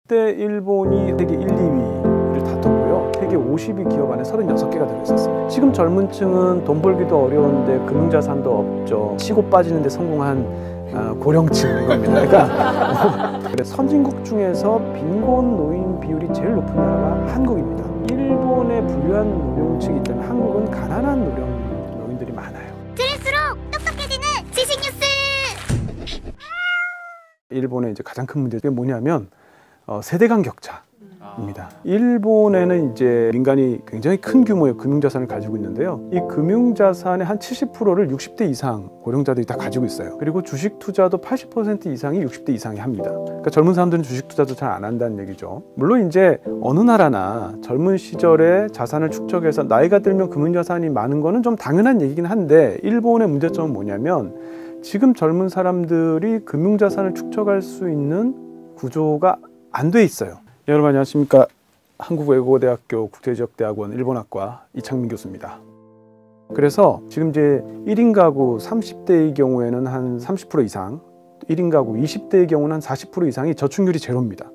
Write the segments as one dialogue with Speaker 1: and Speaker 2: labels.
Speaker 1: 이때 일본이 세계 1, 2위를 다퉜고요. 세계 50위 기업 안에 36개가 들어있었어요. 지금 젊은 층은 돈 벌기도 어려운데 금융자산도 없죠. 치고 빠지는데 성공한 고령층 이겁니다. 그러니까 선진국 중에서 빈곤 노인 비율이 제일 높은 나라가 한국입니다. 일본에 부유한 노령층이 있다면 한국은 가난한 노인들이 많아요.
Speaker 2: 들을수록 똑똑해지는 지식 뉴스!
Speaker 1: 일본의 이제 가장 큰 문제가 뭐냐면 세대 간 격차입니다. 일본에는 이제 민간이 굉장히 큰 규모의 금융자산을 가지고 있는데요. 이 금융자산의 한 70%를 60대 이상 고령자들이 다 가지고 있어요. 그리고 주식 투자도 80% 이상이 60대 이상이 합니다. 그러니까 젊은 사람들은 주식 투자도 잘 안 한다는 얘기죠. 물론 이제 어느 나라나 젊은 시절에 자산을 축적해서 나이가 들면 금융자산이 많은 거는 좀 당연한 얘기긴 한데, 일본의 문제점은 뭐냐면 지금 젊은 사람들이 금융자산을 축적할 수 있는 구조가 안 돼 있어요. 여러분 안녕하십니까. 한국외국어대학교 국제지역대학원 일본학과 이창민 교수입니다. 그래서 지금 이제 1인 가구 30대의 경우에는 한 30% 이상, 1인 가구 20대의 경우는 한 40% 이상이 저축률이 제로입니다.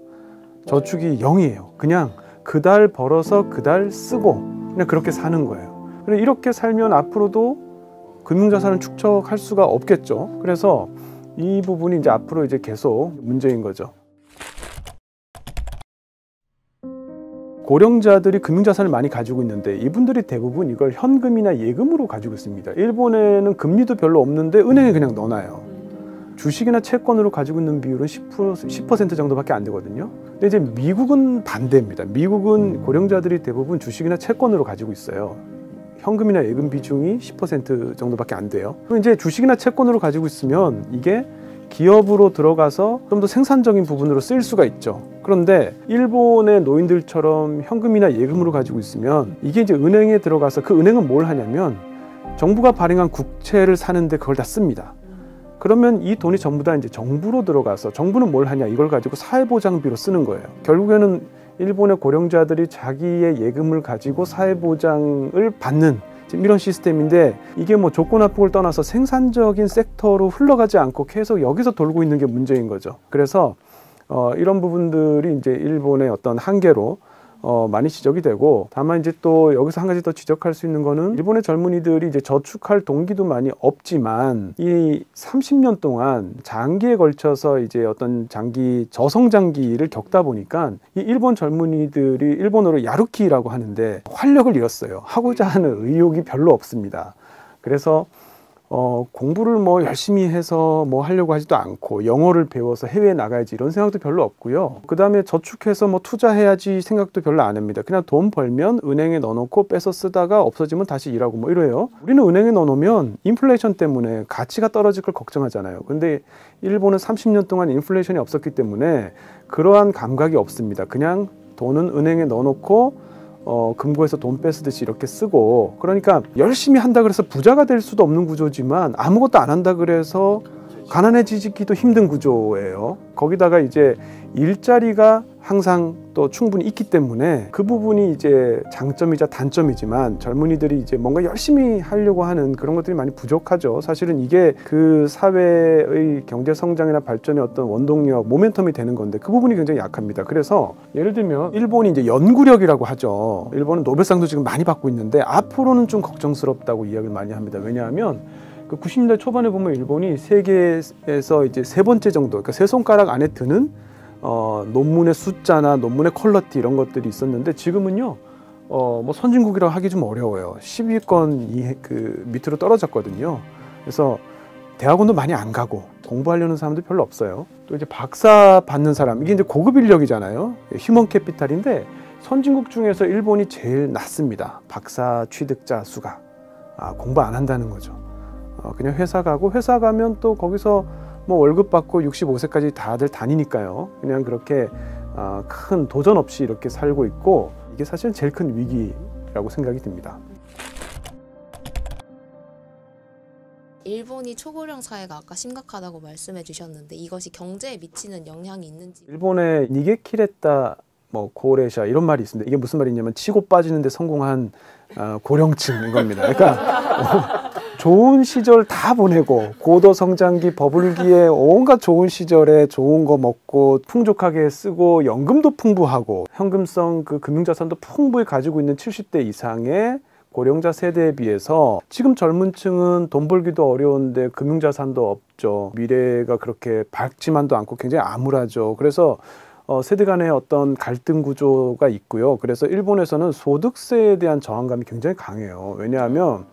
Speaker 1: 저축이 0이에요. 그냥 그달 벌어서 그달 쓰고 그냥 그렇게 사는 거예요. 이렇게 살면 앞으로도 금융자산을 축적할 수가 없겠죠. 그래서 이 부분이 이제 앞으로 이제 계속 문제인 거죠. 고령자들이 금융자산을 많이 가지고 있는데 이분들이 대부분 이걸 현금이나 예금으로 가지고 있습니다. 일본에는 금리도 별로 없는데 은행에 그냥 넣어놔요. 주식이나 채권으로 가지고 있는 비율은 10% 정도밖에 안 되거든요. 근데 이제 미국은 반대입니다. 미국은 고령자들이 대부분 주식이나 채권으로 가지고 있어요. 현금이나 예금 비중이 10% 정도밖에 안 돼요. 그럼 이제 주식이나 채권으로 가지고 있으면 이게 기업으로 들어가서 좀 더 생산적인 부분으로 쓰일 수가 있죠. 그런데 일본의 노인들처럼 현금이나 예금으로 가지고 있으면 이게 이제 은행에 들어가서 그 은행은 뭘 하냐면 정부가 발행한 국채를 사는데 그걸 다 씁니다. 그러면 이 돈이 전부 다 이제 정부로 들어가서 정부는 뭘 하냐, 이걸 가지고 사회보장비로 쓰는 거예요. 결국에는 일본의 고령자들이 자기의 예금을 가지고 사회보장을 받는 이런 시스템인데, 이게 뭐 조건 합국을 떠나서 생산적인 섹터로 흘러가지 않고 계속 여기서 돌고 있는 게 문제인 거죠. 그래서 이런 부분들이 이제 일본의 어떤 한계로 많이 지적이 되고, 다만 이제 또 여기서 한 가지 더 지적할 수 있는 거는 일본의 젊은이들이 이제 저축할 동기도 많이 없지만 이 30년 동안 장기에 걸쳐서 이제 어떤 장기 저성장기를 겪다 보니까 이 일본 젊은이들이 일본어로 야루키라고 하는데 활력을 잃었어요. 하고자 하는 의욕이 별로 없습니다. 그래서 공부를 뭐 열심히 해서 뭐 하려고 하지도 않고, 영어를 배워서 해외에 나가야지 이런 생각도 별로 없고요. 그 다음에 저축해서 뭐 투자해야지 생각도 별로 안 합니다. 그냥 돈 벌면 은행에 넣어놓고 빼서 쓰다가 없어지면 다시 일하고 뭐 이래요. 우리는 은행에 넣어놓으면 인플레이션 때문에 가치가 떨어질 걸 걱정하잖아요. 근데 일본은 30년 동안 인플레이션이 없었기 때문에 그러한 감각이 없습니다. 그냥 돈은 은행에 넣어놓고 금고에서 돈 뺏으듯이 이렇게 쓰고, 그러니까 열심히 한다 그래서 부자가 될 수도 없는 구조지만 아무것도 안 한다 그래서 가난해지기도 힘든 구조예요. 거기다가 이제 일자리가 항상 또 충분히 있기 때문에 그 부분이 이제 장점이자 단점이지만 젊은이들이 이제 뭔가 열심히 하려고 하는 그런 것들이 많이 부족하죠. 사실은 이게 그 사회의 경제 성장이나 발전의 어떤 원동력, 모멘텀이 되는 건데 그 부분이 굉장히 약합니다. 그래서 예를 들면 일본이 이제 연구력이라고 하죠. 일본은 노벨상도 지금 많이 받고 있는데 앞으로는 좀 걱정스럽다고 이야기를 많이 합니다. 왜냐하면 그 90년대 초반에 보면 일본이 세계에서 이제 세 번째 정도, 그러니까 세 손가락 안에 드는 논문의 숫자나 논문의 퀄리티 이런 것들이 있었는데 지금은요 뭐 선진국이라고 하기 좀 어려워요. 10위권 그 밑으로 떨어졌거든요. 그래서 대학원도 많이 안 가고 공부하려는 사람도 별로 없어요. 또 이제 박사 받는 사람, 이게 이제 고급 인력이잖아요. 휴먼 캐피탈인데 선진국 중에서 일본이 제일 낮습니다. 박사 취득자 수가. 공부 안 한다는 거죠. 그냥 회사 가고, 회사 가면 또 거기서 뭐 월급 받고 65세까지 다들 다니니까요. 그냥 그렇게 큰 도전 없이 이렇게 살고 있고, 이게 사실은 제일 큰 위기라고 생각이 듭니다.
Speaker 3: 일본이 초고령 사회가 아까 심각하다고 말씀해 주셨는데 이것이 경제에 미치는 영향이 있는지.
Speaker 1: 일본의 니게키레타 뭐 고레샤 이런 말이 있습니다. 이게 무슨 말이냐면 치고 빠지는데 성공한 고령층인 겁니다. 그러니까 좋은 시절 다 보내고 고도 성장기 버블기에 온갖 좋은 시절에 좋은 거 먹고 풍족하게 쓰고 연금도 풍부하고 현금성 그 금융자산도 풍부히 가지고 있는 70대 이상의 고령자 세대에 비해서 지금 젊은 층은 돈 벌기도 어려운데 금융자산도 없죠. 미래가 그렇게 밝지만도 않고 굉장히 암울하죠. 그래서 세대 간의 어떤 갈등 구조가 있고요. 그래서 일본에서는 소득세에 대한 저항감이 굉장히 강해요. 왜냐하면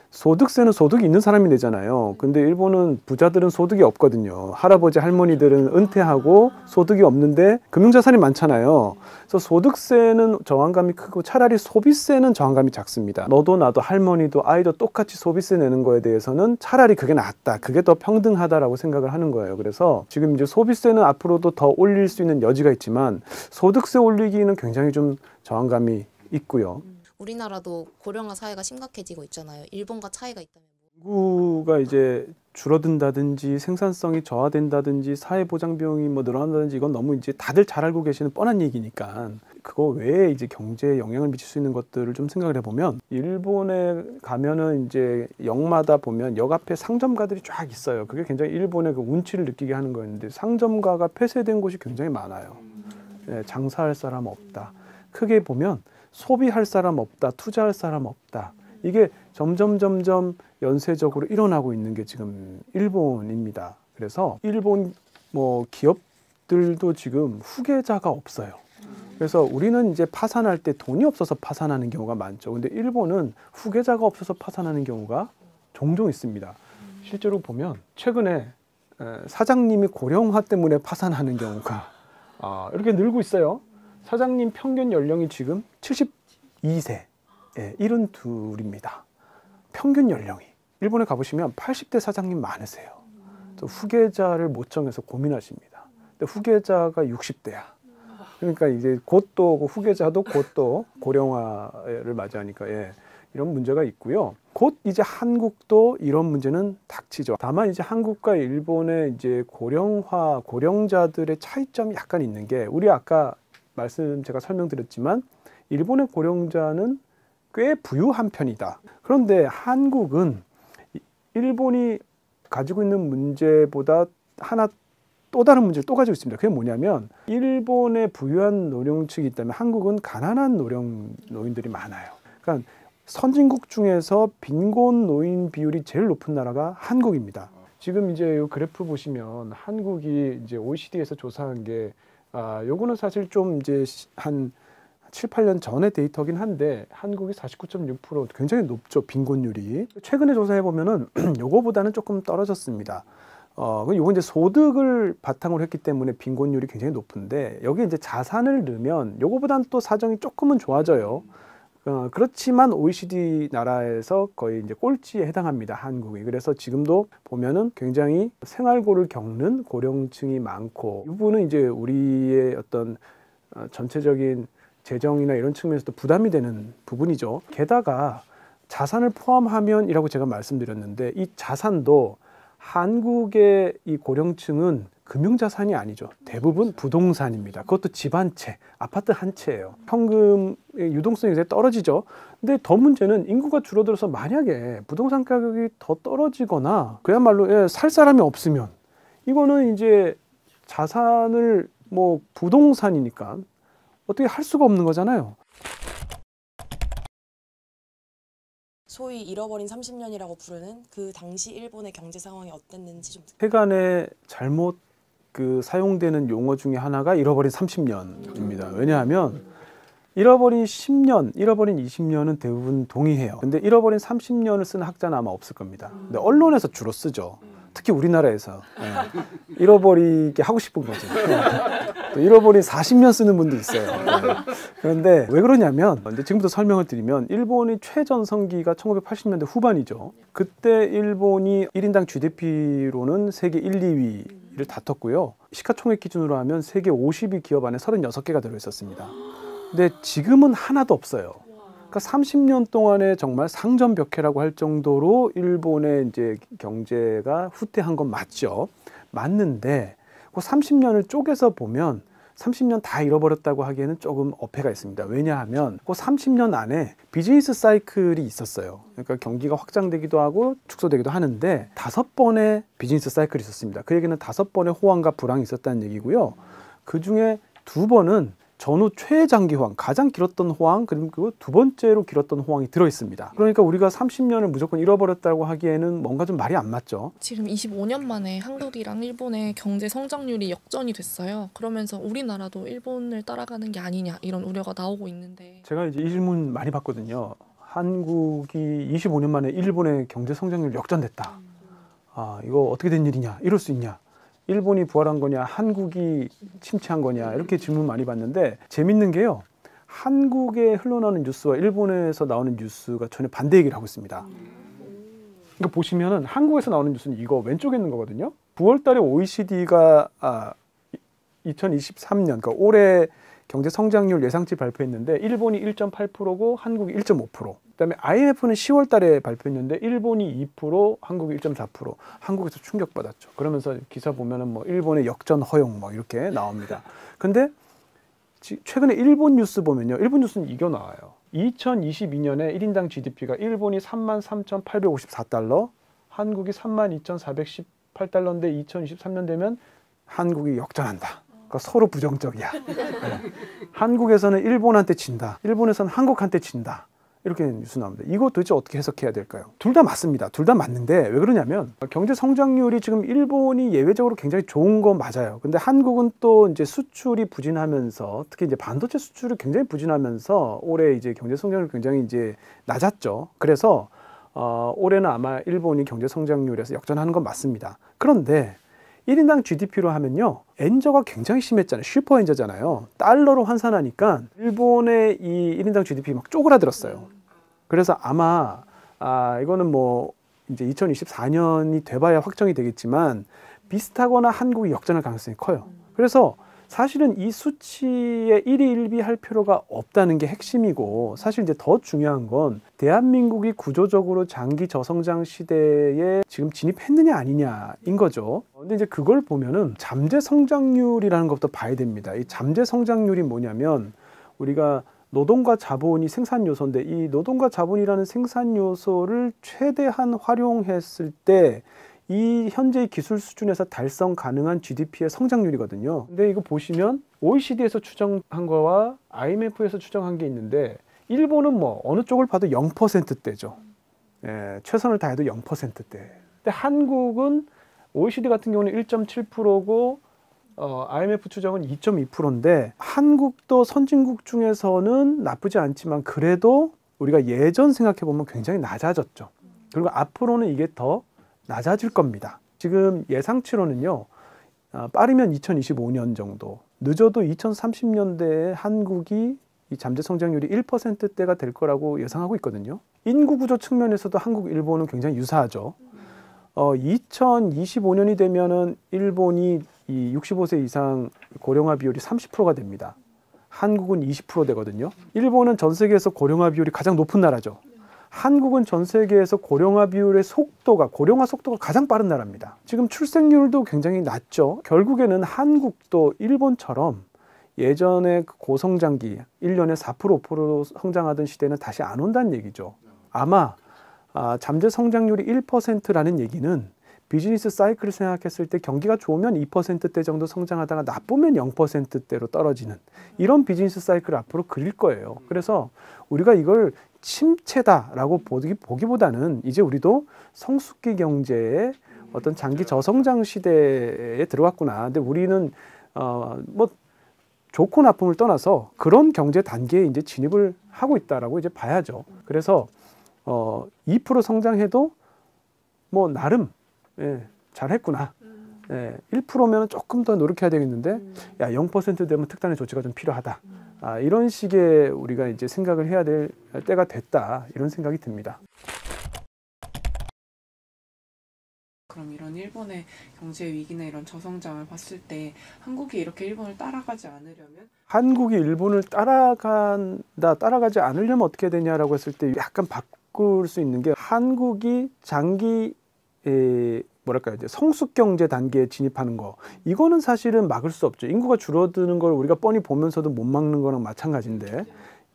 Speaker 1: 소득세는 소득이 있는 사람이 내잖아요. 근데 일본은 부자들은 소득이 없거든요. 할아버지 할머니들은 은퇴하고 소득이 없는데 금융자산이 많잖아요. 그래서 소득세는 저항감이 크고 차라리 소비세는 저항감이 작습니다. 너도 나도 할머니도 아이도 똑같이 소비세 내는 거에 대해서는 차라리 그게 낫다. 그게 더 평등하다라고 생각을 하는 거예요. 그래서 지금 이제 소비세는 앞으로도 더 올릴 수 있는 여지가 있지만 소득세 올리기는 굉장히 좀 저항감이 있고요.
Speaker 3: 우리나라도 고령화 사회가 심각해지고 있잖아요. 일본과 차이가 있다면
Speaker 1: 인구가 이제 줄어든다든지 생산성이 저하된다든지 사회보장 비용이 뭐 늘어난다든지 이건 너무 이제 다들 잘 알고 계시는 뻔한 얘기니까 그거 외에 이제 경제에 영향을 미칠 수 있는 것들을 좀 생각을 해보면 일본에 가면은 이제 역마다 보면 역 앞에 상점가들이 쫙 있어요. 그게 굉장히 일본의 그 운치를 느끼게 하는 거였는데 상점가가 폐쇄된 곳이 굉장히 많아요. 예, 장사할 사람 없다. 크게 보면 소비할 사람 없다, 투자할 사람 없다. 이게 점점 연쇄적으로 일어나고 있는 게 지금 일본입니다. 그래서 일본 뭐 기업들도 지금 후계자가 없어요. 그래서 우리는 이제 파산할 때 돈이 없어서 파산하는 경우가 많죠. 근데 일본은 후계자가 없어서 파산하는 경우가 종종 있습니다. 실제로 보면 최근에 사장님이 고령화 때문에 파산하는 경우가 이렇게 늘고 있어요. 사장님 평균 연령이 지금 72세, 72입니다. 평균 연령이. 일본에 가보시면 80대 사장님 많으세요. 또 후계자를 못 정해서 고민하십니다. 근데 후계자가 60대야. 그러니까 이제 곧 또 후계자도 곧 또 고령화를 맞이하니까 이런 문제가 있고요. 곧 이제 한국도 이런 문제는 닥치죠. 다만 이제 한국과 일본의 이제 고령자들의 차이점이 약간 있는 게 우리 아까 제가 설명드렸지만 일본의 고령자는 꽤 부유한 편이다. 그런데 한국은 일본이 가지고 있는 문제보다 하나 또 다른 문제를 또 가지고 있습니다. 그게 뭐냐면 일본의 부유한 노령층이 있다면 한국은 가난한 노인들이 많아요. 그러니까 선진국 중에서 빈곤 노인 비율이 제일 높은 나라가 한국입니다. 지금 이제 이 그래프 보시면 한국이 이제 OECD에서 조사한 게 요거는 사실 좀 이제 한 7, 8년 전의 데이터긴 한데 한국이 49.6% 굉장히 높죠. 빈곤율이. 최근에 조사해 보면은 요거보다는 조금 떨어졌습니다. 요거 이제 소득을 바탕으로 했기 때문에 빈곤율이 굉장히 높은데 여기 이제 자산을 넣으면 요거보다는 또 사정이 조금은 좋아져요. 그렇지만 OECD 나라에서 거의 이제 꼴찌에 해당합니다. 한국이. 그래서 지금도 보면은 굉장히 생활고를 겪는 고령층이 많고 이 부분은 이제 우리의 어떤 전체적인 재정이나 이런 측면에서도 부담이 되는 부분이죠. 게다가 자산을 포함하면이라고 제가 말씀드렸는데 이 자산도 한국의 이 고령층은 금융자산이 아니죠. 대부분 부동산입니다. 그것도 집 한 채, 아파트 한 채예요. 현금의 유동성이 굉장히 떨어지죠. 근데 더 문제는 인구가 줄어들어서 만약에 부동산 가격이 더 떨어지거나 그야말로 살 사람이 없으면 이거는 이제 자산을 뭐 부동산이니까 어떻게 할 수가 없는 거잖아요.
Speaker 4: 소위 잃어버린 30년이라고 부르는 그 당시 일본의 경제 상황이 어땠는지 좀
Speaker 1: 세간에 잘못 사용되는 용어 중에 하나가 잃어버린 30년입니다. 왜냐하면 잃어버린 10년, 잃어버린 20년은 대부분 동의해요. 근데 잃어버린 30년을 쓰는 학자는 아마 없을 겁니다. 근데 언론에서 주로 쓰죠. 특히 우리나라에서 잃어버리게 하고 싶은 거죠. 또 잃어버린 40년 쓰는 분도 있어요. 그런데 왜 그러냐면 이제 지금부터 설명을 드리면 일본이 최전성기가 1980년대 후반이죠. 그때 일본이 1인당 GDP로는 세계 1, 2위를 다퉜고요. 시가총액 기준으로 하면 세계 50위 기업 안에 36개가 들어있었습니다. 근데 지금은 하나도 없어요. 그러니까 30년 동안에 정말 상점벽해라고 할 정도로 일본의 이제 경제가 후퇴한 건 맞죠. 맞는데 그 30년을 쪼개서 보면 30년 다 잃어버렸다고 하기에는 조금 어폐가 있습니다. 왜냐하면 그 30년 안에 비즈니스 사이클이 있었어요. 그러니까 경기가 확장되기도 하고 축소되기도 하는데 5번의 비즈니스 사이클이 있었습니다. 그 얘기는 5번의 호황과 불황이 있었다는 얘기고요. 그 중에 2번은 전후 최장기 호황, 가장 길었던 호황, 그리고 2번째로 길었던 호황이 들어있습니다. 그러니까 우리가 30년을 무조건 잃어버렸다고 하기에는 뭔가 좀 말이 안 맞죠.
Speaker 5: 지금 25년 만에 한국이랑 일본의 경제 성장률이 역전이 됐어요. 그러면서 우리나라도 일본을 따라가는 게 아니냐 이런 우려가 나오고 있는데
Speaker 1: 제가 이제 이 질문 많이 받거든요. 한국이 25년 만에 일본의 경제 성장률 역전됐다. 아, 이거 어떻게 된 일이냐? 이럴 수 있냐? 일본이 부활한 거냐, 한국이 침체한 거냐, 이렇게 질문 많이 받는데 재밌는 게요. 한국에 흘러나오는 뉴스와 일본에서 나오는 뉴스가 전혀 반대 얘기를 하고 있습니다. 이거 보시면은 한국에서 나오는 뉴스는 이거 왼쪽에 있는 거거든요. 9월 달에 OECD가 2023년, 그러니까 올해 경제 성장률 예상치 발표했는데 일본이 1.8%고 한국이 1.5%. 그다음에 IMF는 10월 달에 발표했는데 일본이 2%, 한국이 1.4%. 한국에서 충격받았죠. 그러면서 기사 보면은 뭐 일본의 역전 허용 뭐 이렇게 나옵니다. 근데 최근에 일본 뉴스 보면요. 일본 뉴스는 이겨 나와요. 2022년에 1인당 GDP가 일본이 33,854달러, 한국이 32,418달러인데 2023년 되면 한국이 역전한다. 그러니까 서로 부정적이야. 네. 한국에서는 일본한테 진다. 일본에서는 한국한테 진다. 이렇게 뉴스 나옵니다. 이거 도대체 어떻게 해석해야 될까요? 둘 다 맞습니다. 둘 다 맞는데 왜 그러냐면 경제 성장률이 지금 일본이 예외적으로 굉장히 좋은 건 맞아요. 근데 한국은 또 이제 수출이 부진하면서 특히 이제 반도체 수출이 굉장히 부진하면서 올해 이제 경제 성장률이 굉장히 이제 낮았죠. 그래서 올해는 아마 일본이 경제 성장률에서 역전하는 건 맞습니다. 그런데 1인당 GDP로 하면요. 엔저가 굉장히 심했잖아요. 슈퍼 엔저잖아요. 달러로 환산하니까 일본의 이 1인당 GDP 막 쪼그라들었어요. 그래서 아마 이거는 뭐 이제 2024년이 돼봐야 확정이 되겠지만 비슷하거나 한국이 역전할 가능성이 커요. 그래서 사실은 이 수치에 1위 1비 할 필요가 없다는 게 핵심이고 사실 이제 더 중요한 건 대한민국이 구조적으로 장기 저성장 시대에 지금 진입했느냐 아니냐인 거죠. 근데 이제 그걸 보면은 잠재 성장률이라는 것도 봐야 됩니다. 이 잠재 성장률이 뭐냐면 우리가 노동과 자본이 생산 요소인데 이 노동과 자본이라는 생산 요소를 최대한 활용했을 때 이 현재의 기술 수준에서 달성 가능한 GDP의 성장률이거든요. 근데 이거 보시면 OECD에서 추정한 거와 IMF에서 추정한 게 있는데 일본은 뭐 어느 쪽을 봐도 0%대죠. 예, 최선을 다해도 0%대. 근데 한국은 OECD 같은 경우는 1.7%고 IMF 추정은 2.2%인데 한국도 선진국 중에서는 나쁘지 않지만 그래도 우리가 예전 생각해 보면 굉장히 낮아졌죠. 그리고 앞으로는 이게 더 낮아질 겁니다. 지금 예상치로는요. 빠르면 2025년 정도, 늦어도 2030년대에 한국이 이 잠재 성장률이 1%대가 될 거라고 예상하고 있거든요. 인구 구조 측면에서도 한국, 일본은 굉장히 유사하죠. 2025년이 되면은 일본이 이 65세 이상 고령화 비율이 30%가 됩니다. 한국은 20% 되거든요. 일본은 전 세계에서 고령화 비율이 가장 높은 나라죠. 한국은 전 세계에서 고령화 비율의 고령화 속도가 가장 빠른 나라입니다. 지금 출생률도 굉장히 낮죠. 결국에는 한국도 일본처럼 예전에 고성장기 1년에 4% 5% 성장하던 시대는 다시 안 온다는 얘기죠. 아마 잠재 성장률이 1%라는 얘기는 비즈니스 사이클을 생각했을 때 경기가 좋으면 2%대 정도 성장하다가 나쁘면 0%대로 떨어지는 이런 비즈니스 사이클을 앞으로 그릴 거예요. 그래서 우리가 이걸 침체다라고 보기보다는 이제 우리도 성숙기 경제의 어떤 장기 저성장 시대에 들어왔구나. 근데 우리는 뭐 좋고 나쁨을 떠나서 그런 경제 단계에 이제 진입을 하고 있다라고 이제 봐야죠. 그래서 2% 성장해도 뭐 나름 잘했구나. 1%면 조금 더 노력해야 되겠는데 야 0% 되면 특단의 조치가 좀 필요하다. 이런 식의 우리가 이제 생각을 해야 될 때가 됐다. 이런 생각이 듭니다.
Speaker 6: 그럼 이런 일본의 경제 위기나 이런 저성장을 봤을 때 한국이 이렇게 일본을 따라가지 않으려면
Speaker 1: 한국이 일본을 따라가지 않으려면 어떻게 되냐라고 했을 때 약간 바꿀 수 있는 게 한국이 장기 뭐랄까요, 이제 성숙 경제 단계에 진입하는 거, 이거는 사실은 막을 수 없죠. 인구가 줄어드는 걸 우리가 뻔히 보면서도 못 막는 거랑 마찬가지인데,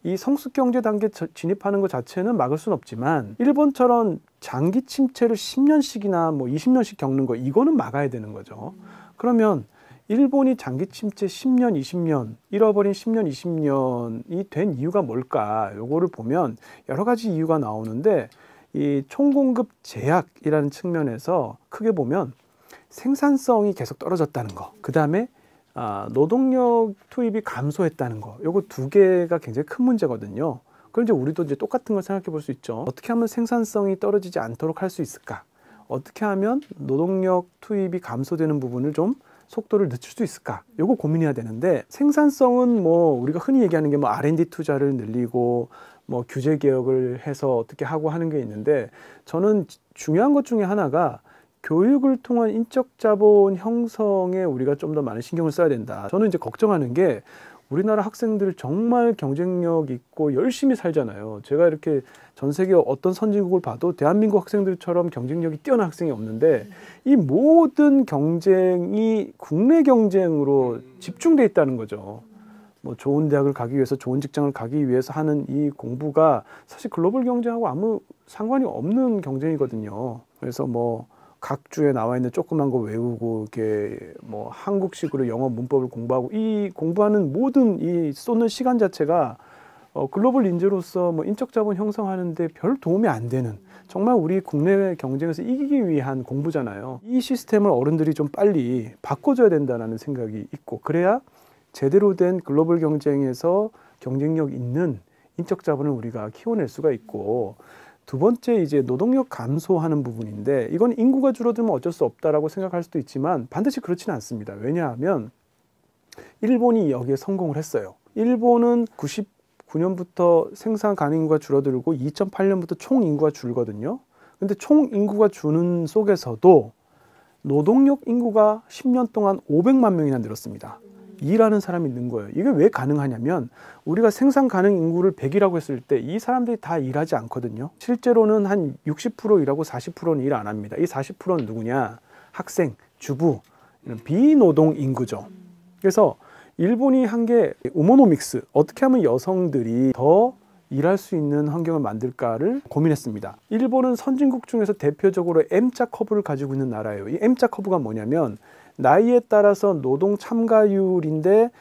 Speaker 1: 이 성숙 경제 단계에 진입하는 것 자체는 막을 수는 없지만, 일본처럼 장기 침체를 10년씩이나 뭐 20년씩 겪는 거, 이거는 막아야 되는 거죠. 그러면 일본이 장기 침체 10년, 20년, 잃어버린 10년, 20년이 된 이유가 뭘까? 요거를 보면 여러 가지 이유가 나오는데, 이 총공급 제약이라는 측면에서 크게 보면 생산성이 계속 떨어졌다는 거, 그 다음에 노동력 투입이 감소했다는 거, 요거 두 개가 굉장히 큰 문제거든요. 그럼 이제 우리도 이제 똑같은 걸 생각해 볼 수 있죠. 어떻게 하면 생산성이 떨어지지 않도록 할 수 있을까? 어떻게 하면 노동력 투입이 감소되는 부분을 좀 속도를 늦출 수 있을까? 요거 고민해야 되는데, 생산성은 뭐 우리가 흔히 얘기하는 게 뭐 R&D 투자를 늘리고 뭐 규제 개혁을 해서 어떻게 하고 하는 게 있는데, 저는 중요한 것 중에 하나가 교육을 통한 인적 자본 형성에 우리가 좀 더 많은 신경을 써야 된다. 저는 이제 걱정하는 게, 우리나라 학생들 정말 경쟁력 있고 열심히 살잖아요. 제가 이렇게 전 세계 어떤 선진국을 봐도 대한민국 학생들처럼 경쟁력이 뛰어난 학생이 없는데, 이 모든 경쟁이 국내 경쟁으로 집중돼 있다는 거죠. 뭐 좋은 대학을 가기 위해서, 좋은 직장을 가기 위해서 하는 이 공부가 사실 글로벌 경쟁하고 아무 상관이 없는 경쟁이거든요. 그래서 뭐 각 주에 나와 있는 조그만 거 외우고, 이렇게 뭐 한국식으로 영어 문법을 공부하고, 이 공부하는 모든 이 쏟는 시간 자체가 글로벌 인재로서 뭐 인적 자본 형성하는데 별 도움이 안 되는, 정말 우리 국내 경쟁에서 이기기 위한 공부잖아요. 이 시스템을 어른들이 좀 빨리 바꿔줘야 된다는 생각이 있고, 그래야 제대로 된 글로벌 경쟁에서 경쟁력 있는 인적 자본을 우리가 키워낼 수가 있고, 두 번째 이제 노동력 감소하는 부분인데, 이건 인구가 줄어들면 어쩔 수 없다라고 생각할 수도 있지만 반드시 그렇지는 않습니다. 왜냐하면 일본이 여기에 성공을 했어요. 일본은 99년부터 생산 가능 인구가 줄어들고 2008년부터 총 인구가 줄거든요. 근데 총 인구가 주는 속에서도 노동력 인구가 10년 동안 500만 명이나 늘었습니다. 일하는 사람이 는 거예요. 이게 왜 가능하냐면, 우리가 생산 가능 인구를 100이라고 했을 때 이 사람들이 다 일하지 않거든요. 실제로는 한 60% 일하고 40%는 일 안 합니다. 이 40%는 누구냐? 학생, 주부, 이런 비노동 인구죠. 그래서 일본이 한 게 우모노믹스, 어떻게 하면 여성들이 더 일할 수 있는 환경을 만들까를 고민했습니다. 일본은 선진국 중에서 대표적으로 M자 커브를 가지고 있는 나라예요. 이 M자 커브가 뭐냐면, 나이에 따라서 노동 참가율인데,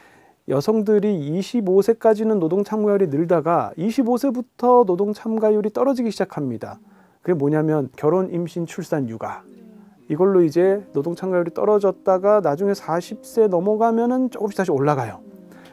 Speaker 1: 여성들이 25세까지는 노동 참가율이 늘다가 25세부터 노동 참가율이 떨어지기 시작합니다. 그게 뭐냐면 결혼, 임신, 출산, 육아. 이걸로 이제 노동 참가율이 떨어졌다가 나중에 40세 넘어가면은 조금씩 다시 올라가요.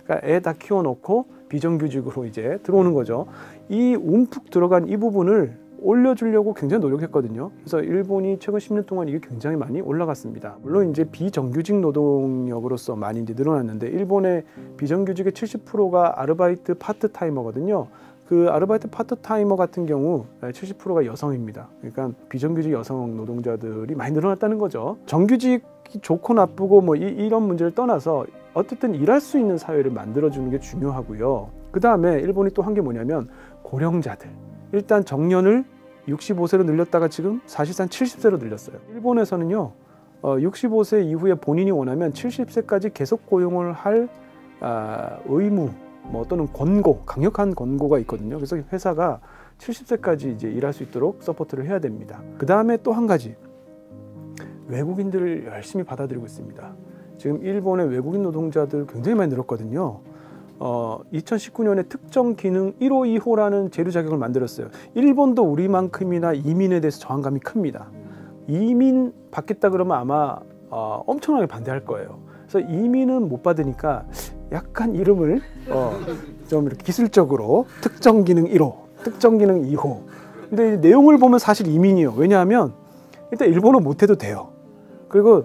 Speaker 1: 그러니까 애 다 키워놓고 비정규직으로 이제 들어오는 거죠. 이 움푹 들어간 이 부분을 올려주려고 굉장히 노력했거든요. 그래서 일본이 최근 10년 동안 이게 굉장히 많이 올라갔습니다. 물론 이제 비정규직 노동력으로서 많이 이제 늘어났는데, 일본의 비정규직의 70%가 아르바이트 파트타이머거든요. 그 아르바이트 파트타이머 같은 경우 70%가 여성입니다. 그러니까 비정규직 여성 노동자들이 많이 늘어났다는 거죠. 정규직이 좋고 나쁘고 뭐 이런 문제를 떠나서 어쨌든 일할 수 있는 사회를 만들어주는 게 중요하고요. 그 다음에 일본이 또 한 게 뭐냐면 고령자들. 일단 정년을 65세로 늘렸다가 지금 사실상 70세로 늘렸어요. 일본에서는요, 65세 이후에 본인이 원하면 70세까지 계속 고용을 할 의무, 뭐 또는 권고, 강력한 권고가 있거든요. 그래서 회사가 70세까지 이제 일할 수 있도록 서포트를 해야 됩니다. 그 다음에 또 한 가지, 외국인들을 열심히 받아들이고 있습니다. 지금 일본의 외국인 노동자들 굉장히 많이 늘었거든요. 2019년에 특정 기능 1호, 2호라는 재료 자격을 만들었어요. 일본도 우리만큼이나 이민에 대해서 저항감이 큽니다. 이민 받겠다 그러면 아마 엄청나게 반대할 거예요. 그래서 이민은 못 받으니까 약간 이름을 좀 이렇게 기술적으로 특정 기능 1호, 특정 기능 2호. 근데 내용을 보면 사실 이민이에요. 왜냐하면 일단 일본어 못해도 돼요. 그리고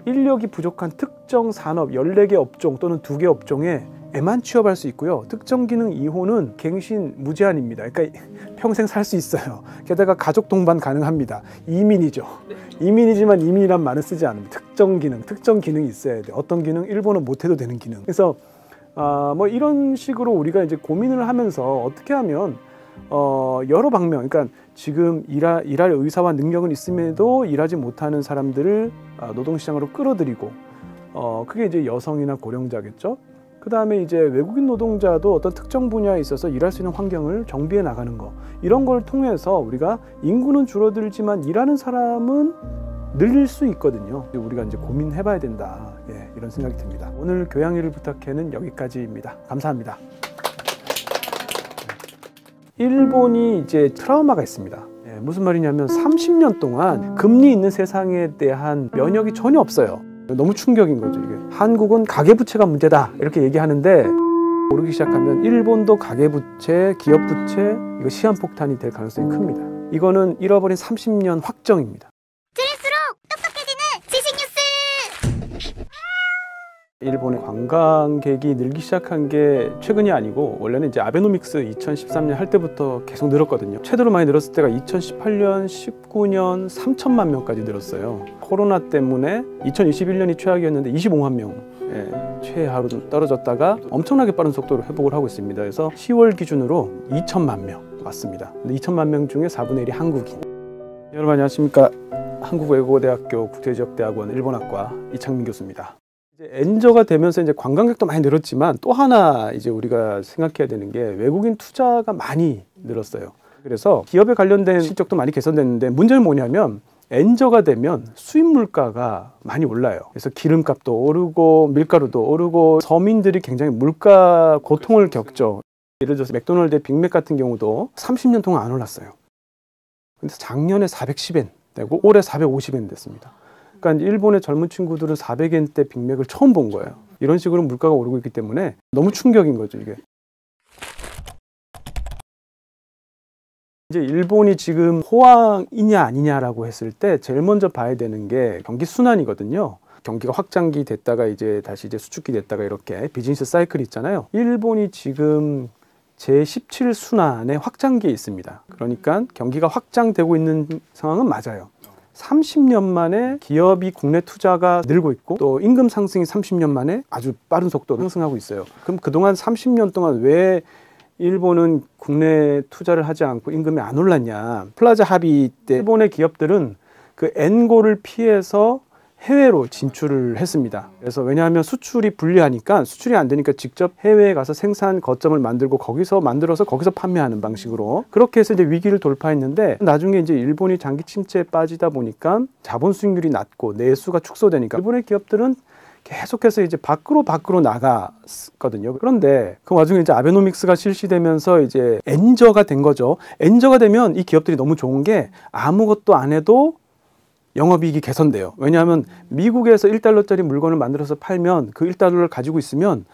Speaker 1: 인력이 부족한 특정 산업 14개 업종 또는 2개 업종에 에만 취업할 수 있고요. 특정 기능 2호는 갱신 무제한입니다. 그러니까 평생 살 수 있어요. 게다가 가족 동반 가능합니다. 이민이죠. 이민이지만 이민이란 말은 쓰지 않습니다. 특정 기능이 있어야 돼요. 어떤 기능? 일본어 못해도 되는 기능. 그래서 뭐 이런 식으로 우리가 이제 고민을 하면서 어떻게 하면 여러 방면, 그러니까 지금 일할 의사와 능력은 있음에도 일하지 못하는 사람들을 노동시장으로 끌어들이고, 그게 이제 여성이나 고령자겠죠. 그 다음에 이제 외국인 노동자도 어떤 특정 분야에 있어서 일할 수 있는 환경을 정비해 나가는 거, 이런 걸 통해서 우리가 인구는 줄어들지만 일하는 사람은 늘릴 수 있거든요. 우리가 이제 고민해 봐야 된다. 예, 이런 생각이 듭니다. 오늘 교양일을 부탁해는 여기까지입니다. 감사합니다. 일본이 이제 트라우마가 있습니다. 예, 무슨 말이냐면 30년 동안 금리 있는 세상에 대한 면역이 전혀 없어요. 너무 충격인 거죠. 이게 한국은 가계부채가 문제다 이렇게 얘기하는데, 오르기 시작하면 일본도 가계부채, 기업부채, 이거 시한폭탄이 될 가능성이 큽니다. 이거는 잃어버린 30년 확정입니다.
Speaker 2: 들을수록 똑똑해지는 지식 뉴스.
Speaker 1: 일본의 관광객이 늘기 시작한 게 최근이 아니고, 원래는 이제 아베노믹스 2013년 할 때부터 계속 늘었거든요. 최대로 많이 늘었을 때가 2018년, 19년 3천만 명까지 늘었어요. 코로나 때문에 2021년이 최악이었는데 25만 명 최하로 떨어졌다가 엄청나게 빠른 속도로 회복을 하고 있습니다. 그래서 10월 기준으로 2천만 명 왔습니다. 근데 2천만 명 중에 4분의 1이 한국인. 여러분 안녕하십니까? 한국외국어대학교 국제지역대학원 일본학과 이창민 교수입니다. 이제 엔저가 되면서 이제 관광객도 많이 늘었지만, 또 하나 이제 우리가 생각해야 되는 게 외국인 투자가 많이 늘었어요. 그래서 기업에 관련된 실적도 많이 개선됐는데, 문제는 뭐냐면 엔저가 되면 수입 물가가 많이 올라요. 그래서 기름값도 오르고 밀가루도 오르고 서민들이 굉장히 물가 고통을 겪죠. 예를 들어서 맥도날드의 빅맥 같은 경우도 30년 동안 안 올랐어요. 근데 작년에 410엔 되고 올해 450엔 됐습니다. 그러니까 일본의 젊은 친구들은 400엔대 빅맥을 처음 본 거예요. 이런 식으로 물가가 오르고 있기 때문에 너무 충격인 거죠, 이게. 이제 일본이 지금 호황이냐 아니냐라고 했을 때 제일 먼저 봐야 되는 게 경기 순환이거든요. 경기가 확장기 됐다가 이제 다시 이제 수축기 됐다가 이렇게 비즈니스 사이클이 있잖아요. 일본이 지금 제17순환의 확장기에 있습니다. 그러니까 경기가 확장되고 있는 상황은 맞아요. 30년 만에 기업이 국내 투자가 늘고 있고, 또 임금 상승이 30년 만에 아주 빠른 속도로 상승하고 있어요. 그럼 그동안 30년 동안 왜 일본은 국내 투자를 하지 않고 임금이 안 올랐냐? 플라자 합의 때 일본의 기업들은 그 엔고를 피해서 해외로 진출을 했습니다. 그래서 왜냐하면 수출이 불리하니까, 수출이 안 되니까 직접 해외에 가서 생산 거점을 만들고 거기서 만들어서 거기서 판매하는 방식으로, 그렇게 해서 이제 위기를 돌파했는데, 나중에 이제 일본이 장기 침체에 빠지다 보니까 자본 수익률이 낮고 내수가 축소되니까 일본의 기업들은 계속해서 이제 밖으로 나갔거든요. 그런데 그 와중에 이제 아베노믹스가 실시되면서 이제 엔저가 된 거죠. 엔저가 되면 이 기업들이 너무 좋은 게 아무것도 안 해도 영업이익이 개선돼요. 왜냐하면 미국에서 1달러짜리 물건을 만들어서 팔면 그 1달러를 가지고 있으면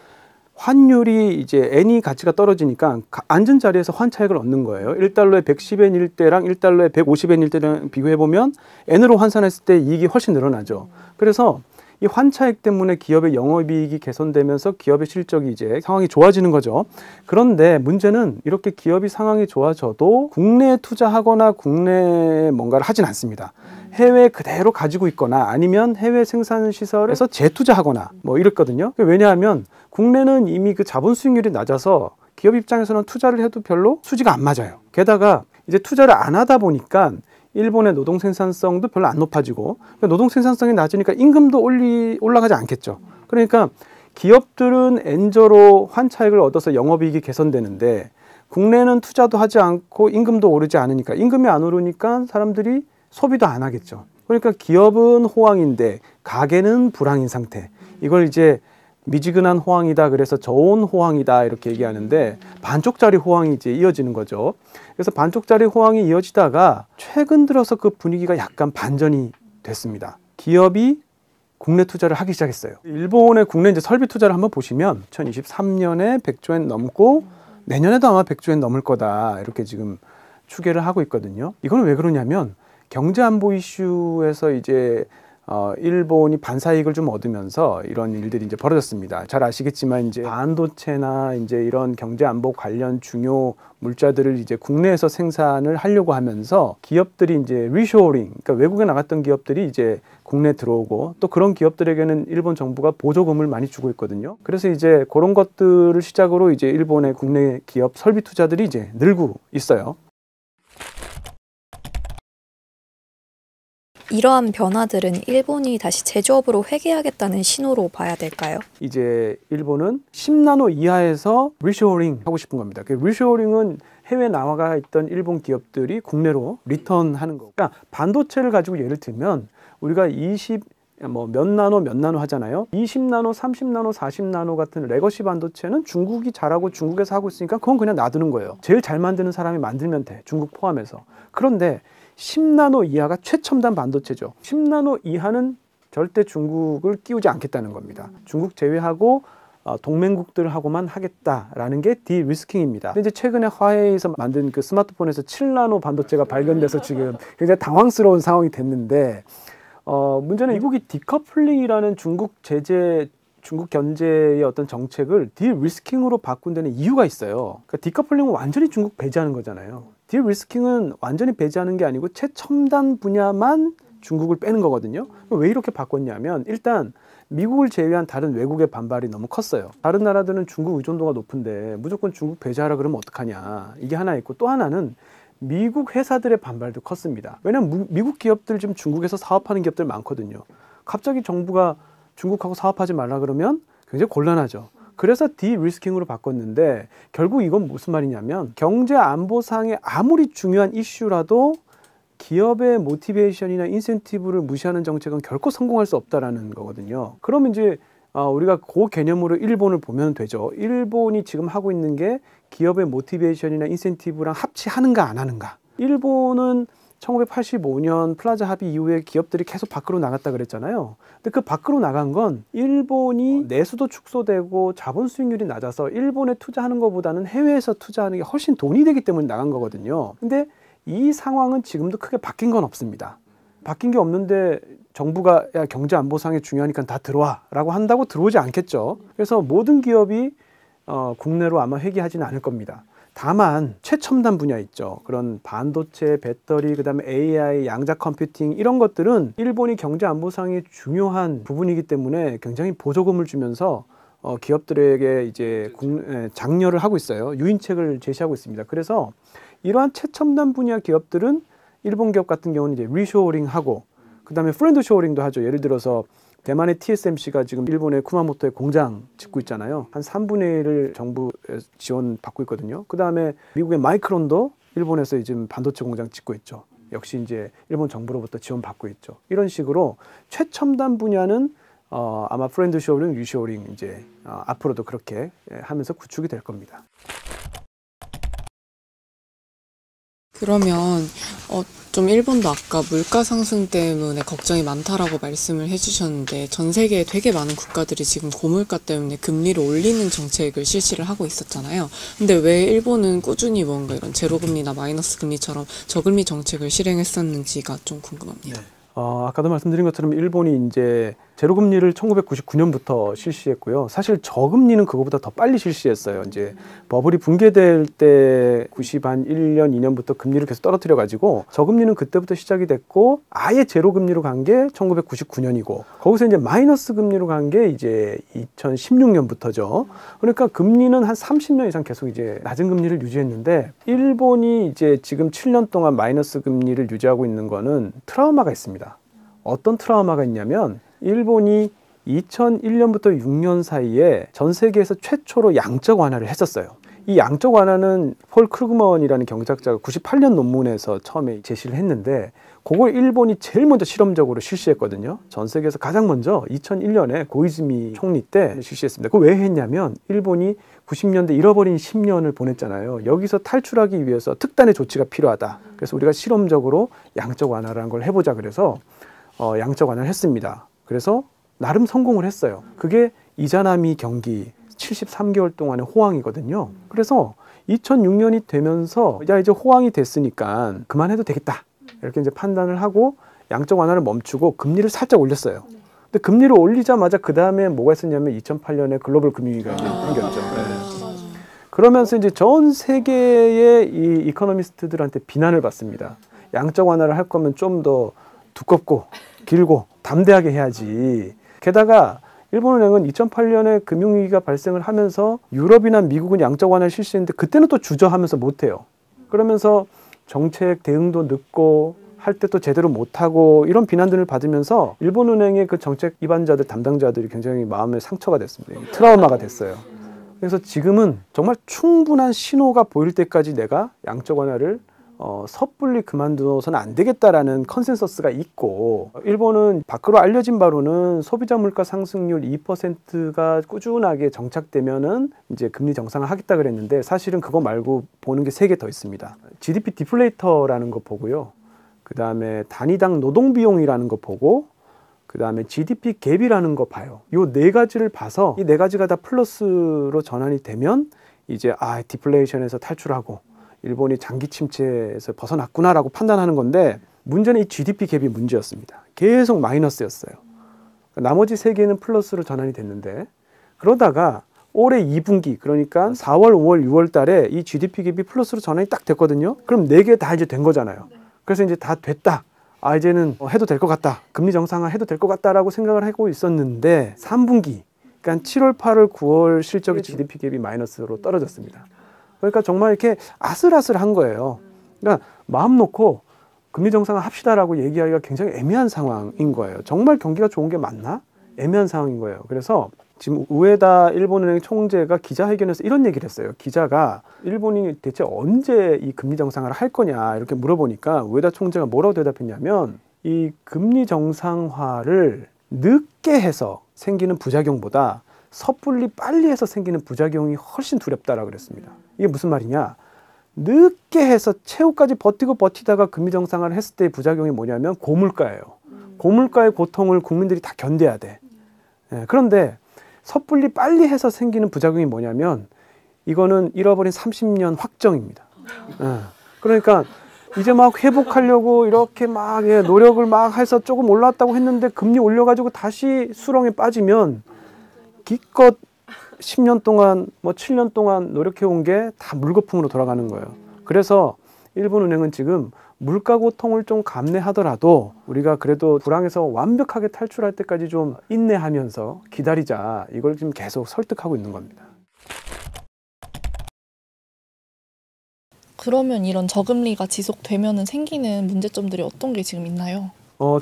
Speaker 1: 환율이 이제 엔이 가치가 떨어지니까 앉은 자리에서 환차익을 얻는 거예요. 1달러에 110엔일 때랑 1달러에 150엔일 때랑 비교해보면 엔으로 환산했을 때 이익이 훨씬 늘어나죠. 그래서 이 환차익 때문에 기업의 영업이익이 개선되면서 기업의 실적이 이제 상황이 좋아지는 거죠. 그런데 문제는 이렇게 기업이 상황이 좋아져도 국내에 투자하거나 국내에 뭔가를 하진 않습니다. 해외에 그대로 가지고 있거나 아니면 해외 생산 시설에서 재투자하거나 뭐 이랬거든요. 왜냐하면 국내는 이미 그 자본 수익률이 낮아서 기업 입장에서는 투자를 해도 별로 수지가 안 맞아요. 게다가 이제 투자를 안 하다 보니까 일본의 노동 생산성도 별로 안 높아지고, 노동 생산성이 낮으니까 임금도 올라가지 않겠죠. 그러니까 기업들은 엔저로 환차익을 얻어서 영업이익이 개선되는데, 국내는 투자도 하지 않고 임금도 오르지 않으니까, 임금이 안 오르니까 사람들이 소비도 안 하겠죠. 그러니까 기업은 호황인데 가게는 불황인 상태. 이걸 이제 미지근한 호황이다, 그래서 저온 호황이다 이렇게 얘기하는데, 반쪽짜리 호황이 이제 이어지는 거죠. 그래서 반쪽짜리 호황이 이어지다가 최근 들어서 그 분위기가 약간 반전이 됐습니다. 기업이 국내 투자를 하기 시작했어요. 일본의 국내 이제 설비 투자를 한번 보시면 2023년에 100조엔 넘고 내년에도 아마 100조엔 넘을 거다 이렇게 지금 추계를 하고 있거든요. 이건 왜 그러냐면 경제 안보 이슈에서 이제 일본이 반사이익을 좀 얻으면서 이런 일들이 이제 벌어졌습니다. 잘 아시겠지만 이제 반도체나 이제 이런 경제 안보 관련 중요 물자들을 이제 국내에서 생산을 하려고 하면서 기업들이 이제 리쇼어링, 그러니까 외국에 나갔던 기업들이 이제 국내 들어오고 또 그런 기업들에게는 일본 정부가 보조금을 많이 주고 있거든요. 그래서 이제 그런 것들을 시작으로 이제 일본의 국내 기업 설비 투자들이 이제 늘고 있어요.
Speaker 7: 이러한 변화들은 일본이 다시 제조업으로 회귀하겠다는 신호로 봐야 될까요?
Speaker 1: 이제 일본은 10나노 이하에서 리쇼어링 하고 싶은 겁니다. 그 리쇼어링은 해외 나와 있던 일본 기업들이 국내로 리턴하는 거. 그러니까 반도체를 가지고 예를 들면 우리가 몇 나노 하잖아요. 20나노, 30나노, 40나노 같은 레거시 반도체는 중국이 잘하고 중국에서 하고 있으니까 그건 그냥 놔두는 거예요. 제일 잘 만드는 사람이 만들면 돼. 중국 포함해서. 그런데 10나노 이하가 최첨단 반도체죠. 10나노 이하는 절대 중국을 끼우지 않겠다는 겁니다. 중국 제외하고 동맹국들하고만 하겠다라는 게 디리스킹입니다. 이제 최근에 화웨이에서 만든 그 스마트폰에서 7나노 반도체가 발견돼서 지금 굉장히 당황스러운 상황이 됐는데 문제는 미국이 디커플링이라는 중국 견제의 어떤 정책을 디리스킹으로 바꾼 데는 이유가 있어요. 그러니까 디커플링은 완전히 중국 배제하는 거잖아요. 디리스킹은 완전히 배제하는 게 아니고 최첨단 분야만 중국을 빼는 거거든요. 왜 이렇게 바꿨냐면 일단 미국을 제외한 다른 외국의 반발이 너무 컸어요. 다른 나라들은 중국 의존도가 높은데 무조건 중국 배제하라 그러면 어떡하냐. 이게 하나 있고 또 하나는 미국 회사들의 반발도 컸습니다. 왜냐하면 미국 기업들 지금 중국에서 사업하는 기업들 많거든요. 갑자기 정부가 중국하고 사업하지 말라 그러면 굉장히 곤란하죠. 그래서 디리스킹으로 바꿨는데 결국 이건 무슨 말이냐면 경제 안보상의 아무리 중요한 이슈라도 기업의 모티베이션이나 인센티브를 무시하는 정책은 결코 성공할 수 없다라는 거거든요. 그러면 이제 우리가 그 개념으로 일본을 보면 되죠. 일본이 지금 하고 있는 게 기업의 모티베이션이나 인센티브랑 합치하는가 안 하는가. 일본은 1985년 플라자 합의 이후에 기업들이 계속 밖으로 나갔다 그랬잖아요. 근데 그 밖으로 나간 건 일본이 내수도 축소되고 자본 수익률이 낮아서 일본에 투자하는 것보다는 해외에서 투자하는 게 훨씬 돈이 되기 때문에 나간 거거든요. 근데 이 상황은 지금도 크게 바뀐 건 없습니다. 바뀐 게 없는데 정부가 야, 경제 안보상이 중요하니까 다 들어와 라고 한다고 들어오지 않겠죠. 그래서 모든 기업이 국내로 아마 회귀하지는 않을 겁니다. 다만 최첨단 분야 있죠. 그런 반도체, 배터리, 그다음에 AI, 양자 컴퓨팅 이런 것들은 일본이 경제 안보상의 중요한 부분이기 때문에 굉장히 보조금을 주면서 기업들에게 이제 장려를 하고 있어요. 유인책을 제시하고 있습니다. 그래서 이러한 최첨단 분야 기업들은 일본 기업 같은 경우는 이제 리쇼어링하고 그다음에 프렌드 쇼어링도 하죠. 예를 들어서 대만의 TSMC가 지금 일본의 쿠마모토에 공장 짓고 있잖아요. 한 3분의 1을 정부 지원 받고 있거든요. 그다음에 미국의 마이크론도 일본에서 지금 반도체 공장 짓고 있죠. 역시 이제 일본 정부로부터 지원 받고 있죠. 이런 식으로 최첨단 분야는 아마 프렌드 쇼어링, 리쇼어링 이제 앞으로도 그렇게 하면서 구축이 될 겁니다.
Speaker 6: 그러면 좀 일본도 아까 물가 상승 때문에 걱정이 많다라고 말씀을 해주셨는데 전 세계에 되게 많은 국가들이 지금 고물가 때문에 금리를 올리는 정책을 실시를 하고 있었잖아요. 근데 왜 일본은 꾸준히 뭔가 이런 제로금리나 마이너스 금리처럼 저금리 정책을 실행했었는지가 좀 궁금합니다.
Speaker 1: 아까도 말씀드린 것처럼 일본이 이제 제로금리를 1999년부터 실시했고요. 사실 저금리는 그거보다 더 빨리 실시했어요. 이제 버블이 붕괴될 때 91년, 2년부터 금리를 계속 떨어뜨려 가지고 저금리는 그때부터 시작이 됐고 아예 제로금리로 간 게 1999년이고 거기서 이제 마이너스 금리로 간 게 이제 2016년부터죠. 그러니까 금리는 한 30년 이상 계속 이제 낮은 금리를 유지했는데 일본이 이제 지금 7년 동안 마이너스 금리를 유지하고 있는 거는 트라우마가 있습니다. 어떤 트라우마가 있냐면 일본이 2001년부터 6년 사이에 전 세계에서 최초로 양적 완화를 했었어요. 이 양적 완화는 폴 크루그먼이라는 경제학자가 98년 논문에서 처음에 제시를 했는데 그걸 일본이 제일 먼저 실험적으로 실시했거든요. 전 세계에서 가장 먼저 2001년에 고이즈미 총리 때 실시했습니다. 그걸 왜 했냐면 일본이 90년대 잃어버린 10년을 보냈잖아요. 여기서 탈출하기 위해서 특단의 조치가 필요하다. 그래서 우리가 실험적으로 양적 완화라는 걸 해보자 그래서 양적 완화를 했습니다. 그래서 나름 성공을 했어요. 그게 이자나미 경기 73개월 동안의 호황이거든요. 그래서 2006년이 되면서 야 이제 호황이 됐으니까 그만해도 되겠다. 이렇게 이제 판단을 하고 양적 완화를 멈추고 금리를 살짝 올렸어요. 근데 금리를 올리자마자 그 다음에 뭐가 있었냐면 2008년에 글로벌 금융위기가 생겼죠. 그러면서 이제 전 세계의 이 이코노미스트들한테 비난을 받습니다. 양적 완화를 할 거면 좀 더 두껍고 길고 담대하게 해야지. 게다가 일본은행은 2008년에 금융위기가 발생을 하면서 유럽이나 미국은 양적 완화를 실시했는데 그때는 또 주저하면서 못해요. 그러면서 정책 대응도 늦고 할 때 또 제대로 못하고 이런 비난들을 받으면서 일본은행의 그 정책 입안자들, 담당자들이 굉장히 마음에 상처가 됐습니다. 트라우마가 됐어요. 그래서 지금은 정말 충분한 신호가 보일 때까지 내가 양적 완화를 섣불리 그만둬서는 안 되겠다라는 컨센서스가 있고, 일본은 밖으로 알려진 바로는 소비자 물가 상승률 2%가 꾸준하게 정착되면은 이제 금리 정상화하겠다 그랬는데, 사실은 그거 말고 보는 게 3개 더 있습니다. GDP 디플레이터라는 거 보고요. 그 다음에 단위당 노동비용이라는 거 보고, 그 다음에 GDP 갭이라는 거 봐요. 이 4가지를 봐서 이 4가지가 다 플러스로 전환이 되면 이제 디플레이션에서 탈출하고 일본이 장기 침체에서 벗어났구나라고 판단하는 건데, 문제는 이 GDP 갭이 문제였습니다. 계속 마이너스였어요. 나머지 3개는 플러스로 전환이 됐는데, 그러다가 올해 2분기, 그러니까 4월, 5월, 6월 달에 이 GDP 갭이 플러스로 전환이 딱 됐거든요. 그럼 4개 다 이제 된 거잖아요. 그래서 이제 다 됐다. 이제는 해도 될 것 같다. 금리 정상화 해도 될 것 같다라고 생각을 하고 있었는데, 3분기, 그러니까 7월, 8월, 9월 실적의 GDP 갭이 마이너스로 떨어졌습니다. 그러니까 정말 이렇게 아슬아슬한 거예요. 그러니까 마음 놓고 금리 정상화 합시다라고 얘기하기가 굉장히 애매한 상황인 거예요. 정말 경기가 좋은 게 맞나? 애매한 상황인 거예요. 그래서 지금 우에다 일본은행 총재가 기자회견에서 이런 얘기를 했어요. 기자가 일본이 대체 언제 이 금리 정상화를 할 거냐 이렇게 물어보니까 우에다 총재가 뭐라고 대답했냐면, 이 금리 정상화를 늦게 해서 생기는 부작용보다 섣불리 빨리 해서 생기는 부작용이 훨씬 두렵다라고 그랬습니다. 이게 무슨 말이냐? 늦게 해서 최후까지 버티다가 금리 정상화를 했을 때의 부작용이 뭐냐면 고물가예요. 고물가의 고통을 국민들이 다 견뎌야 돼. 그런데 섣불리 빨리 해서 생기는 부작용이 뭐냐면, 이거는 잃어버린 30년 확정입니다. 그러니까 이제 막 회복하려고 이렇게 막 노력을 막 해서 조금 올랐다고 했는데 금리 올려가지고 다시 수렁에 빠지면 기껏 10년 동안, 7년 동안 노력해온 게 다 물거품으로 돌아가는 거예요. 그래서 일본은행은 지금 물가 고통을 좀 감내하더라도 우리가 그래도 불황에서 완벽하게 탈출할 때까지 좀 인내하면서 기다리자, 이걸 지금 계속 설득하고 있는 겁니다.
Speaker 5: 그러면 이런 저금리가 지속되면 생기는 문제점들이 어떤 게 지금 있나요?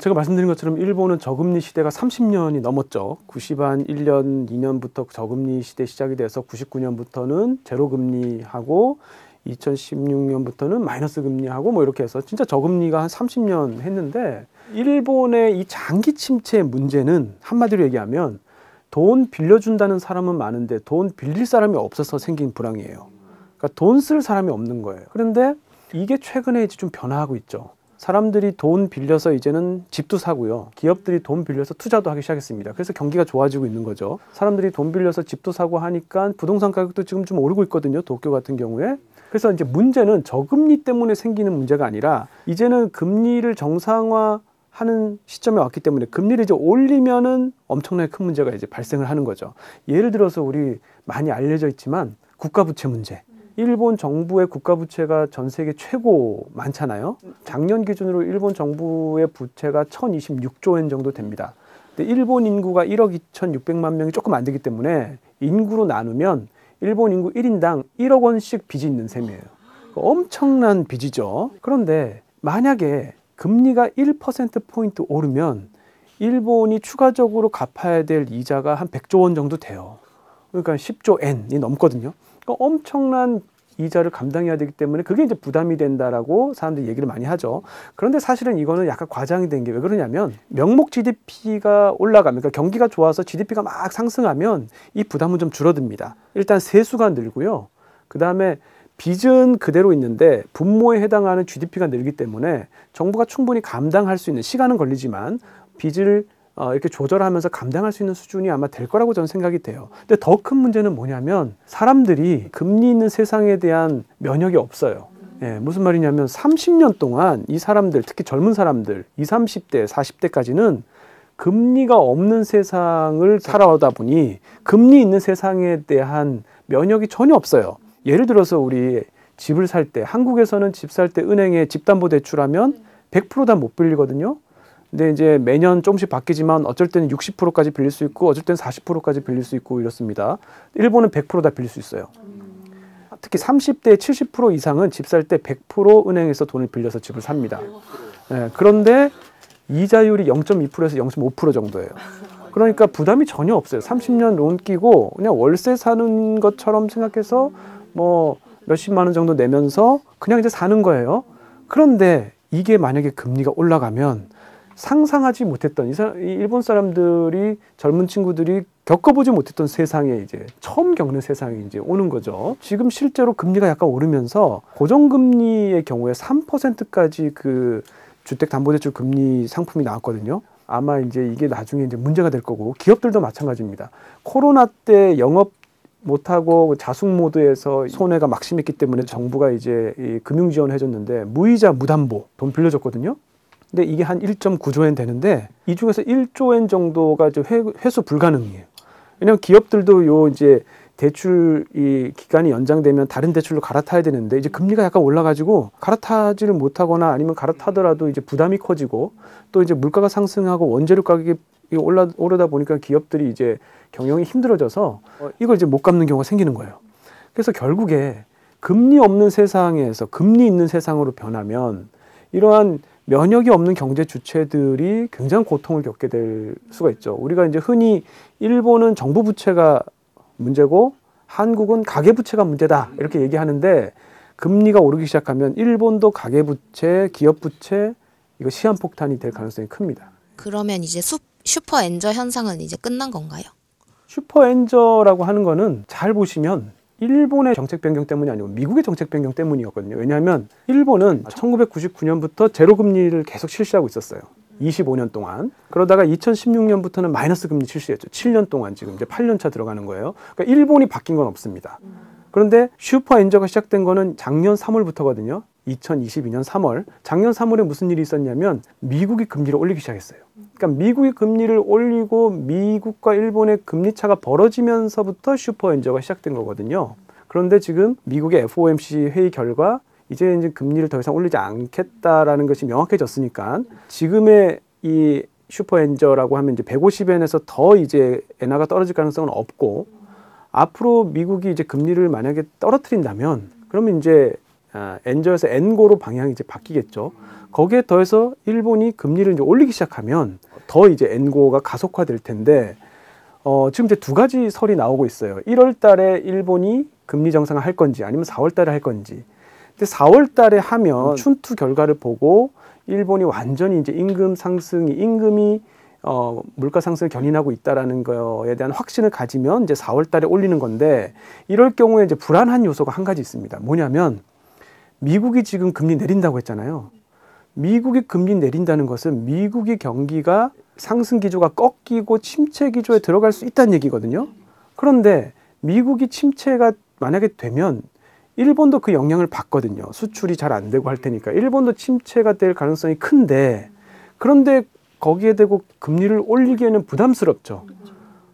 Speaker 1: 제가 말씀드린 것처럼 일본은 저금리 시대가 30년이 넘었죠. 90한 1년, 2년부터 저금리 시대 시작이 돼서 99년부터는 제로금리하고 2016년부터는 마이너스 금리하고 이렇게 해서 진짜 저금리가 한 30년 했는데, 일본의 이 장기 침체의 문제는 한마디로 얘기하면 돈 빌려준다는 사람은 많은데 돈 빌릴 사람이 없어서 생긴 불황이에요. 그러니까 돈 쓸 사람이 없는 거예요. 그런데 이게 최근에 이제 좀 변화하고 있죠. 사람들이 돈 빌려서 이제는 집도 사고요. 기업들이 돈 빌려서 투자도 하기 시작했습니다. 그래서 경기가 좋아지고 있는 거죠. 사람들이 돈 빌려서 집도 사고 하니까 부동산 가격도 지금 좀 오르고 있거든요. 도쿄 같은 경우에. 그래서 이제 문제는 저금리 때문에 생기는 문제가 아니라, 이제는 금리를 정상화하는 시점에 왔기 때문에 금리를 이제 올리면은 엄청나게 큰 문제가 이제 발생을 하는 거죠. 예를 들어서 우리 많이 알려져 있지만 국가부채 문제. 일본 정부의 국가부채가 전 세계 최고 많잖아요. 작년 기준으로 일본 정부의 부채가 1026조 엔 정도 됩니다. 근데 일본 인구가 1억 2,600만 명이 조금 안 되기 때문에 인구로 나누면 일본 인구 1인당 1억 원씩 빚이 있는 셈이에요. 엄청난 빚이죠. 그런데 만약에 금리가 1%포인트 오르면 일본이 추가적으로 갚아야 될 이자가 한 100조 원 정도 돼요. 그러니까 10조 엔이 넘거든요. 그러니까 엄청난 이자를 감당해야 되기 때문에 그게 이제 부담이 된다라고 사람들이 얘기를 많이 하죠. 그런데 사실은 이거는 약간 과장이 된 게 왜 그러냐면, 명목 GDP가 올라가면, 그러니까 경기가 좋아서 GDP가 막 상승하면 이 부담은 좀 줄어듭니다. 일단 세수가 늘고요. 그 다음에 빚은 그대로 있는데 분모에 해당하는 GDP가 늘기 때문에 정부가 충분히 감당할 수 있는, 시간은 걸리지만 빚을 이렇게 조절하면서 감당할 수 있는 수준이 아마 될 거라고 저는 생각이 돼요. 근데 더 큰 문제는 뭐냐면, 사람들이 금리 있는 세상에 대한 면역이 없어요. 예, 무슨 말이냐면 30년 동안 이 사람들, 특히 젊은 사람들, 20, 30대, 40대까지는 금리가 없는 세상을 살아오다 보니 금리 있는 세상에 대한 면역이 전혀 없어요. 예를 들어서 우리 집을 살 때, 한국에서는 집 살 때 은행에 집담보대출하면 100% 다 못 빌리거든요. 근데 이제 매년 조금씩 바뀌지만 어쩔 때는 60%까지 빌릴 수 있고 어쩔 때는 40%까지 빌릴 수 있고 이렇습니다. 일본은 100% 다 빌릴 수 있어요. 특히 30대 70% 이상은 집 살 때 100% 은행에서 돈을 빌려서 집을 삽니다. 예, 그런데 이자율이 0.2%에서 0.5% 정도예요. 그러니까 부담이 전혀 없어요. 30년 론 끼고 그냥 월세 사는 것처럼 생각해서 뭐 몇십만 원 정도 내면서 그냥 이제 사는 거예요. 그런데 이게 만약에 금리가 올라가면 상상하지 못했던 이 일본 사람들이 젊은 친구들이 겪어보지 못했던 세상에 이제 처음 겪는 세상이 이제 오는 거죠. 지금 실제로 금리가 약간 오르면서 고정금리의 경우에 3%까지 그 주택담보대출 금리 상품이 나왔거든요. 아마 이제 이게 나중에 이제 문제가 될 거고 기업들도 마찬가지입니다. 코로나 때 영업 못하고 자숙 모드에서 손해가 막심했기 때문에 정부가 이제 이 금융 지원을 해줬는데 무이자 무담보 돈 빌려줬거든요. 근데 이게 한 1.9조 엔 되는데 이 중에서 1조 엔 정도가 이제 회수 불가능이에요. 왜냐하면 기업들도 요 이제 대출 이 기간이 연장되면 다른 대출로 갈아타야 되는데 이제 금리가 약간 올라가지고 갈아타지를 못하거나 아니면 갈아타더라도 이제 부담이 커지고 또 이제 물가가 상승하고 원재료 가격이 오르다 보니까 기업들이 이제 경영이 힘들어져서 이걸 이제 못 갚는 경우가 생기는 거예요. 그래서 결국에 금리 없는 세상에서 금리 있는 세상으로 변하면 이러한 면역이 없는 경제 주체들이 굉장히 고통을 겪게 될 수가 있죠. 우리가 이제 흔히 일본은 정부 부채가 문제고 한국은 가계부채가 문제다 이렇게 얘기하는데 금리가 오르기 시작하면 일본도 가계부채, 기업부채 이거 시한폭탄이 될 가능성이 큽니다.
Speaker 3: 그러면 이제 슈퍼엔저 현상은 이제 끝난 건가요?
Speaker 1: 슈퍼엔저라고 하는 거는 잘 보시면 일본의 정책 변경 때문이 아니고 미국의 정책 변경 때문이었거든요. 왜냐하면 일본은 1999년부터 제로금리를 계속 실시하고 있었어요. 25년 동안. 그러다가 2016년부터는 마이너스 금리 실시했죠. 7년 동안 지금 이제 8년 차 들어가는 거예요. 그러니까 일본이 바뀐 건 없습니다. 그런데 슈퍼엔저가 시작된 거는 작년 3월부터거든요. 2022년 3월. 작년 3월에 무슨 일이 있었냐면 미국이 금리를 올리기 시작했어요. 그러니까 미국이 금리를 올리고 미국과 일본의 금리 차가 벌어지면서부터 슈퍼엔저가 시작된 거거든요. 그런데 지금 미국의 FOMC 회의 결과 이제 금리를 더 이상 올리지 않겠다라는 것이 명확해졌으니까 지금의 이 슈퍼엔저라고 하면 이제 150엔에서 더 이제 엔화가 떨어질 가능성은 없고 앞으로 미국이 이제 금리를 만약에 떨어뜨린다면 그러면 이제 엔저에서 엔고로 방향이 이제 바뀌겠죠. 거기에 더해서 일본이 금리를 이제 올리기 시작하면 더 이제 엔고가 가속화될 텐데 지금 이제 두 가지 설이 나오고 있어요. 1월 달에 일본이 금리 정상을 할 건지 아니면 4월 달에 할 건지. 근데 4월 달에 하면 춘투 결과를 보고 일본이 완전히 이제 임금이 물가 상승을 견인하고 있다라는 거에 대한 확신을 가지면 이제 4월 달에 올리는 건데 이럴 경우에 이제 불안한 요소가 한 가지 있습니다. 뭐냐면 미국이 지금 금리 내린다고 했잖아요. 미국이 금리 내린다는 것은 미국의 경기가 상승 기조가 꺾이고 침체 기조에 들어갈 수 있다는 얘기거든요. 그런데 미국이 침체가 만약에 되면 일본도 그 영향을 받거든요. 수출이 잘 안 되고 할 테니까 일본도 침체가 될 가능성이 큰데 그런데 거기에 대고 금리를 올리기에는 부담스럽죠.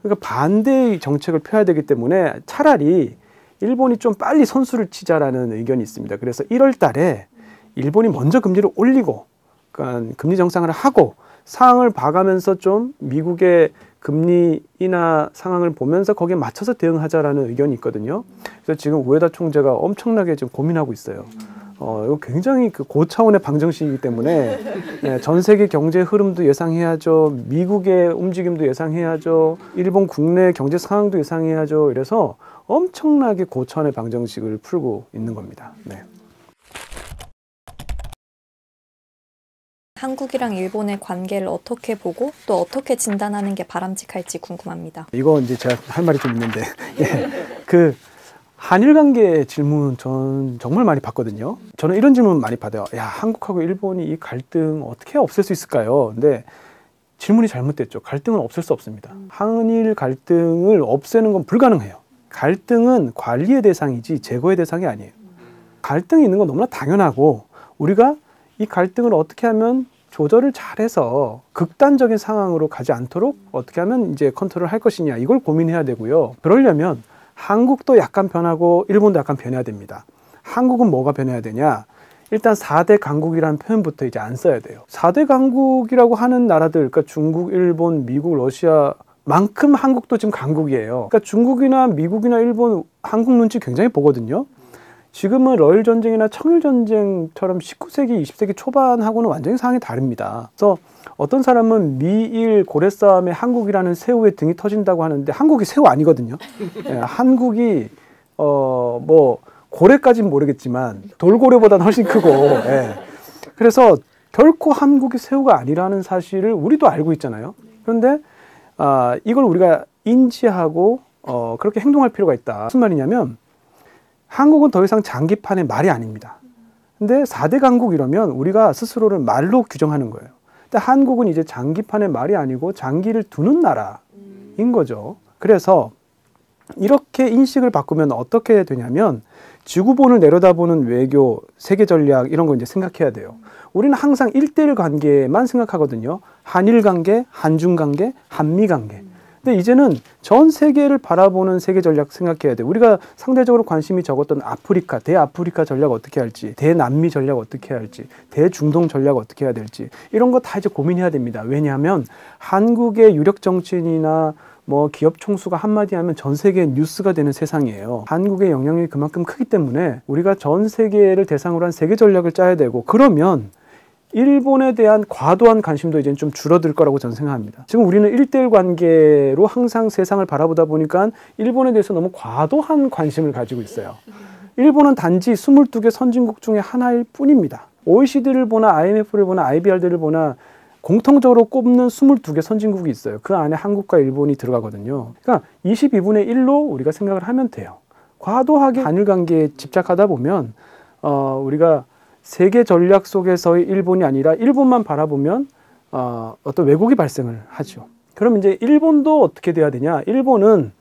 Speaker 1: 그러니까 반대의 정책을 펴야 되기 때문에 차라리 일본이 좀 빨리 선수를 치자라는 의견이 있습니다. 그래서 1월 달에 일본이 먼저 금리를 올리고 그러니까 금리 정상을 하고 상황을 봐가면서 좀 미국의 금리 인하 상황을 보면서 거기에 맞춰서 대응하자라는 의견이 있거든요. 그래서 지금 우에다 총재가 엄청나게 지금 고민하고 있어요. 이거 굉장히 그 고차원의 방정식이기 때문에 네, 전 세계 경제 흐름도 예상해야죠. 미국의 움직임도 예상해야죠. 일본 국내 경제 상황도 예상해야죠. 이래서 엄청나게 고차원의 방정식을 풀고 있는 겁니다. 네.
Speaker 7: 한국이랑 일본의 관계를 어떻게 보고 또 어떻게 진단하는 게 바람직할지 궁금합니다.
Speaker 1: 이거 이제 제가 할 말이 좀 있는데 예, 그 한일 관계 질문 전 정말 많이 받거든요. 저는 이런 질문 많이 받아요. 야, 한국하고 일본이 이 갈등 어떻게 없앨 수 있을까요? 근데 질문이 잘못됐죠. 갈등은 없앨 수 없습니다. 한일 갈등을 없애는 건 불가능해요. 갈등은 관리의 대상이지 제거의 대상이 아니에요. 갈등이 있는 건 너무나 당연하고 우리가 이 갈등을 어떻게 하면 조절을 잘해서 극단적인 상황으로 가지 않도록 어떻게 하면 이제 컨트롤 할 것이냐 이걸 고민해야 되고요. 그러려면 한국도 약간 변하고 일본도 약간 변해야 됩니다. 한국은 뭐가 변해야 되냐? 일단 4대 강국이라는 표현부터 이제 안 써야 돼요. 4대 강국이라고 하는 나라들, 그러니까 중국, 일본, 미국, 러시아만큼 한국도 지금 강국이에요. 그러니까 중국이나 미국이나 일본, 한국 눈치 굉장히 보거든요. 지금은 러일 전쟁이나 청일 전쟁처럼 19세기, 20세기 초반하고는 완전히 상황이 다릅니다. 그래서 어떤 사람은 미일 고래 싸움에 한국이라는 새우에 등이 터진다고 하는데 한국이 새우 아니거든요. 예, 한국이 뭐 고래까지는 모르겠지만 돌고래보다는 훨씬 크고 예. 그래서 결코 한국이 새우가 아니라는 사실을 우리도 알고 있잖아요. 그런데 이걸 우리가 인지하고 그렇게 행동할 필요가 있다. 무슨 말이냐면 한국은 더 이상 장기판의 말이 아닙니다. 근데 4대 강국 이러면 우리가 스스로를 말로 규정하는 거예요. 근데 한국은 이제 장기판의 말이 아니고 장기를 두는 나라인 거죠. 그래서 이렇게 인식을 바꾸면 어떻게 되냐면 지구본을 내려다보는 외교, 세계 전략 이런 거 이제 생각해야 돼요. 우리는 항상 1대1 관계만 생각하거든요. 한일 관계, 한중 관계, 한미 관계. 근데 이제는 전 세계를 바라보는 세계 전략 생각해야 돼요. 우리가 상대적으로 관심이 적었던 아프리카, 대아프리카 전략 어떻게 할지, 대남미 전략 어떻게 할지, 대중동 전략 어떻게 해야 될지 이런 거 다 이제 고민해야 됩니다. 왜냐하면 한국의 유력 정치인이나 뭐 기업 총수가 한마디 하면 전 세계 뉴스가 되는 세상이에요. 한국의 영향력이 그만큼 크기 때문에 우리가 전 세계를 대상으로 한 세계 전략을 짜야 되고 그러면 일본에 대한 과도한 관심도 이제는 좀 줄어들 거라고 저는 생각합니다. 지금 우리는 1대1 관계로 항상 세상을 바라보다 보니까 일본에 대해서 너무 과도한 관심을 가지고 있어요. 일본은 단지 22개 선진국 중에 하나일 뿐입니다. OECD를 보나 IMF를 보나 IBRD를 보나 공통적으로 꼽는 22개 선진국이 있어요. 그 안에 한국과 일본이 들어가거든요. 그러니까 22분의 1로 우리가 생각을 하면 돼요. 과도하게 한일 관계에 집착하다 보면 우리가 세계 전략 속에서의 일본이 아니라 일본만 바라보면 어떤 왜곡이 발생을 하죠. 그럼 이제 일본도 어떻게 돼야 되냐? 일본은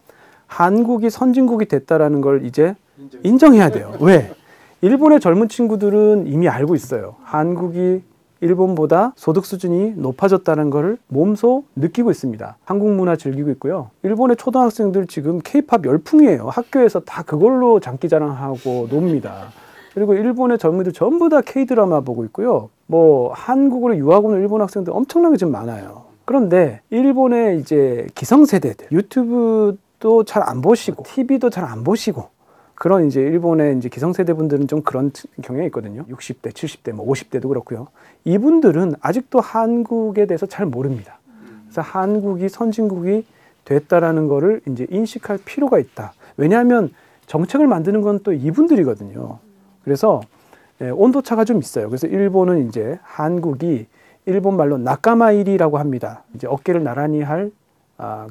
Speaker 1: 한국이 선진국이 됐다라는 걸 이제 인정해야 돼요. 왜? 일본의 젊은 친구들은 이미 알고 있어요. 한국이 일본보다 소득 수준이 높아졌다는 것을 몸소 느끼고 있습니다. 한국 문화 즐기고 있고요. 일본의 초등학생들 지금 K-팝 열풍이에요. 학교에서 다 그걸로 장기자랑하고 놉니다. 그리고 일본의 젊은이들 전부 다 K-드라마 보고 있고요. 뭐 한국으로 유학 오는 일본 학생들 엄청나게 지금 많아요. 그런데 일본의 이제 기성세대들 유튜브도 잘 안 보시고 TV도 잘 안 보시고 그런 이제 일본의 이제 기성세대 분들은 좀 그런 경향이 있거든요. 60대, 70대, 뭐 50대도 그렇고요. 이분들은 아직도 한국에 대해서 잘 모릅니다. 그래서 한국이 선진국이 됐다라는 거를 이제 인식할 필요가 있다. 왜냐하면 정책을 만드는 건 또 이분들이거든요. 그래서 온도차가 좀 있어요. 그래서 일본은 이제 한국이 일본 말로 나카마이리라고 합니다. 이제 어깨를 나란히 할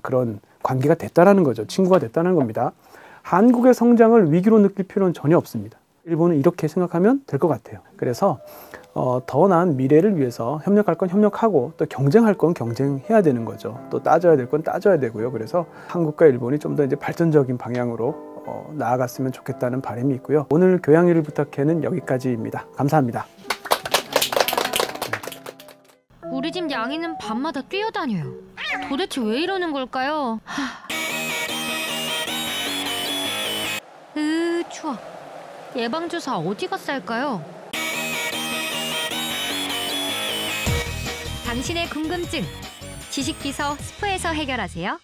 Speaker 1: 그런 관계가 됐다라는 거죠. 친구가 됐다는 겁니다. 한국의 성장을 위기로 느낄 필요는 전혀 없습니다. 일본은 이렇게 생각하면 될 것 같아요. 그래서 더 나은 미래를 위해서 협력할 건 협력하고 또 경쟁할 건 경쟁해야 되는 거죠. 또 따져야 될 건 따져야 되고요. 그래서 한국과 일본이 좀 더 이제 발전적인 방향으로 나아갔으면 좋겠다는 바람이 있고요. 오늘 교양일을 부탁해는 여기까지입니다. 감사합니다.
Speaker 8: 우리 집 양이는 밤마다 뛰어다녀요. 도대체 왜 이러는 걸까요? 추워. 예방주사 어디 갔다 할까요? 당신의 궁금증 지식비서 스포에서 해결하세요.